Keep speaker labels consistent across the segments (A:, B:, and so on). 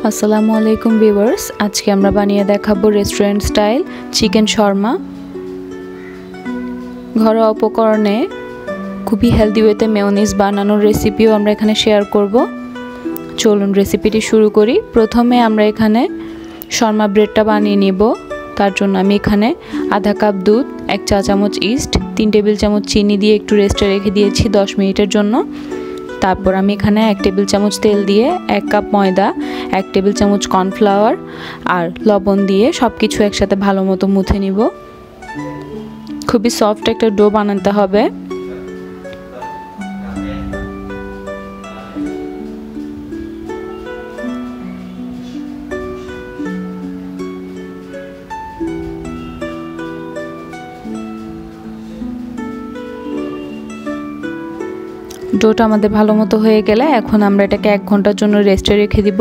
A: আসসালামু আলাইকুম ভিউয়ার্স, আজকে আমরা বানিয়ে দেখাবো রেস্টুরেন্ট স্টাইল চিকেন শর্মা। ঘরোয়া উপকরণে খুবই হেলদি ওয়েতে মেয়োনিজ বানানোর রেসিপিও আমরা এখানে শেয়ার করব। চলুন রেসিপিটি শুরু করি। প্রথমে আমরা এখানে শর্মা ব্রেডটা বানিয়ে নিব। তার জন্য আমি এখানে আধা কাপ দুধ, 1 চা চামচ ইস্ট, 3 টেবিল চামচ চিনি দিয়ে একটু রেস্টে রেখে দিয়েছি 10 মিনিটের জন্য। তারপর আমি এখানে 1 টেবিল চামচ তেল দিয়ে 1 কাপ ময়দা, 1 টেবিল চামচ কর্নফ্লাওয়ার আর লবণ দিয়ে সব কিছু একসাথে ভালো মতো মুথে নিব। খুবই সফট একটা ডো বানাতে হবে। ডোটা আমাদের ভালো মতো হয়ে গেলে এখন আমরা এটাকে 1 ঘন্টার জন্য রেস্টে রেখে দিব।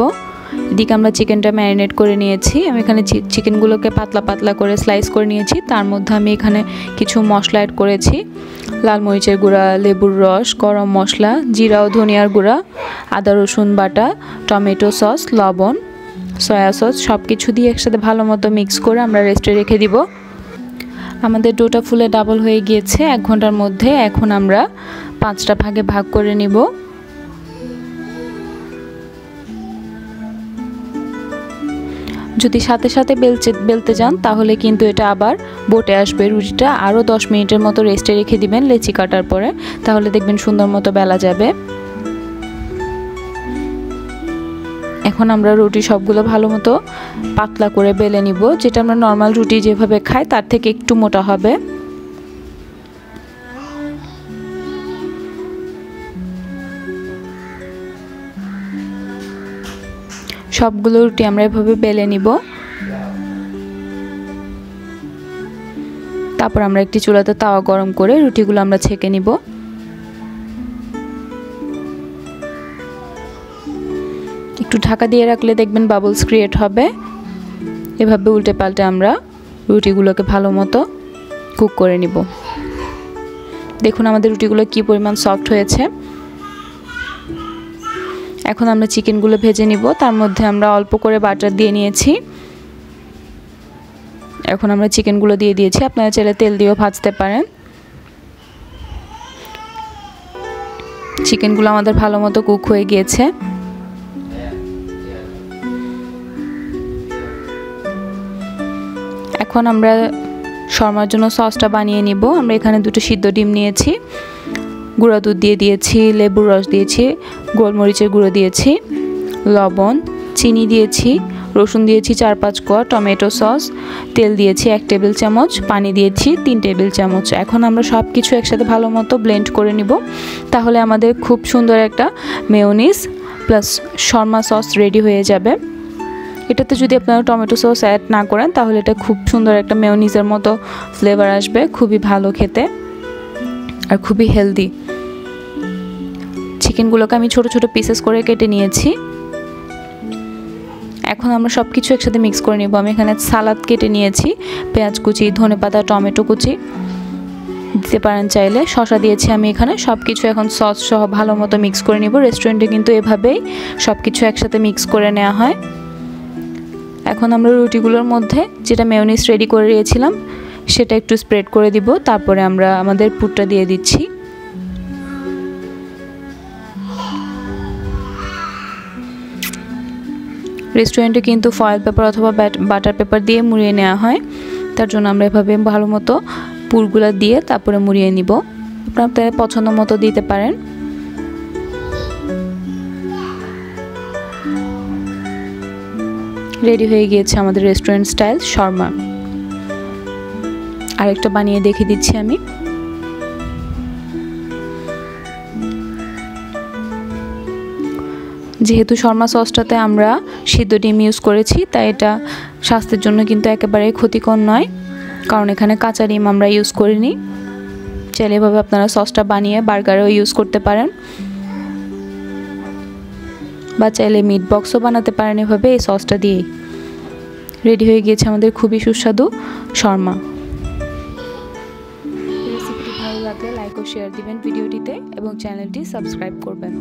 A: এদিকে আমরা চিকেনটা ম্যারিনেট করে নিয়েছি। আমি এখানে চিকেনগুলোকে পাতলা পাতলা করে স্লাইস করে নিয়েছি। তার মধ্যে আমি এখানে কিছু মশলা অ্যাড করেছি: লাল মরিচের গুঁড়া, লেবুর রস, গরম মশলা, জিরা ও ধনিয়ার গুঁড়া, আদা রসুন বাটা, টমেটো সস, লবণ, সয়া সস সব কিছু দিয়ে একসাথে ভালো মতো মিক্স করে আমরা রেস্টে রেখে দিব। আমাদের ডোটা ফুলে ডাবল হয়ে গিয়েছে 1 ঘন্টার মধ্যে। এখন আমরা 5টা ভাগে ভাগ করে নিব। যদি সাথে সাথে বেলতে যান তাহলে কিন্তু এটা আবার বটে আসবে। রুটিটা আরও 10 মিনিটের মতো রেস্টে রেখে দিবেন লেচি কাটার পরে, তাহলে দেখবেন সুন্দর মতো বেলা যাবে। এখন আমরা রুটি সবগুলো ভালো মতো পাতলা করে বেলে নিব, যেটা আমরা নর্মাল রুটি যেভাবে খাই তার থেকে একটু মোটা হবে। সবগুলো রুটি আমরা এভাবে বেলে নিব। তারপর আমরা একটি চুলাতে তাওয়া গরম করে রুটিগুলো আমরা ছেঁকে নিব। একটু ঢাকা দিয়ে রাখলে দেখবেন বাবলস ক্রিয়েট হবে। এভাবে উল্টে পাল্টে আমরা রুটিগুলোকে ভালো মতো কুক করে নিব। দেখুন আমাদের রুটিগুলো কি পরিমাণ সফট হয়েছে। এখন আমরা চিকেনগুলো ভেজে নিব। তার মধ্যে আমরা অল্প করে বাটার দিয়ে নিয়েছি। এখন আমরা চিকেনগুলো দিয়ে দিয়েছি। আপনারা চাইলে তেল দিয়েও ভাজতে পারেন। চিকেনগুলো আমাদের ভালো মতো কুক হয়ে গিয়েছে। এখন আমরা শর্মার জন্য সসটা বানিয়ে নিব। আমরা এখানে 2টো সিদ্ধ ডিম নিয়েছি, গুঁড়া দুধ দিয়ে দিয়েছি, লেবুর রস দিয়েছি, গোলমরিচের গুঁড়ো দিয়েছি, লবণ, চিনি দিয়েছি, রসুন দিয়েছি 4-5 কোয়া, টমেটো সস, তেল দিয়েছি 1 টেবিল চামচ, পানি দিয়েছি 3 টেবিল চামচ। এখন আমরা সব কিছু একসাথে ভালো মতো ব্লেন্ড করে নিব। তাহলে আমাদের খুব সুন্দর একটা mayonnaise plus Sharma sauce ready হয়ে যাবে। এটাতে যদি আপনারা টমেটো সস অ্যাড না করেন তাহলে এটা খুব সুন্দর একটা মেয়োনিজের মতো ফ্লেভার আসবে। খুবই ভালো খেতে আর খুবই হেলদি। চিকেনগুলোকে আমি ছোট ছোট পিসেস করে কেটে নিয়েছি। এখন আমরা সব কিছু একসাথে মিক্স করে নিব। আমি এখানে সালাদ কেটে নিয়েছি, পেঁয়াজ কুচি, ধনেপাতা, টমেটো কুচি দিতে পারেন চাইলে, শসা দিয়েছি আমি এখানে। সব কিছু এখন সস সহ ভালো মতো মিক্স করে নিব। রেস্টুরেন্টে কিন্তু এভাবেই সব কিছু একসাথে মিক্স করে নেওয়া হয়। এখন আমরা রুটিগুলোর মধ্যে যেটা মেয়োনিজ রেডি করে রেখেছিলাম সেটা একটু স্প্রেড করে দিব। তারপরে আমরা আমাদের পুরটা দিয়ে দিচ্ছি। রেস্টুরেন্টে কিন্তু ফয়েল পেপার অথবা বাটার পেপার দিয়ে মুড়িয়ে নেওয়া হয়। তার জন্য আমরা এভাবে ভালো মতো পুরগুলো দিয়ে তারপরে মুড়িয়ে নিব। আপনাদের পছন্দ মতো দিতে পারেন। রেডি হয়ে গিয়েছে আমাদের রেস্টুরেন্ট স্টাইল শর্মা। আরেকটা বানিয়ে দেখিয়ে দিচ্ছি আমি। যেহেতু শর্মা সসটাতে আমরা সিদ্ধ ডিম ইউজ করেছি, তাই এটা স্বাস্থ্যের জন্য কিন্তু একেবারে ক্ষতিকর নয়, কারণ এখানে কাঁচা ডিম আমরা ইউজ করিনি। চাইলে এভাবে আপনারা সসটা বানিয়ে বার্গারেও ইউজ করতে পারেন, বা চাইলে মিট বক্সও বানাতে পারেন এভাবে এই সসটা দিয়েই। রেডি হয়ে গিয়েছে আমাদের খুবই সুস্বাদু শর্মা। রেসিপিটি ভালো লাগলে লাইক ও শেয়ার দিবেন ভিডিওটিতে এবং চ্যানেলটি সাবস্ক্রাইব করবেন।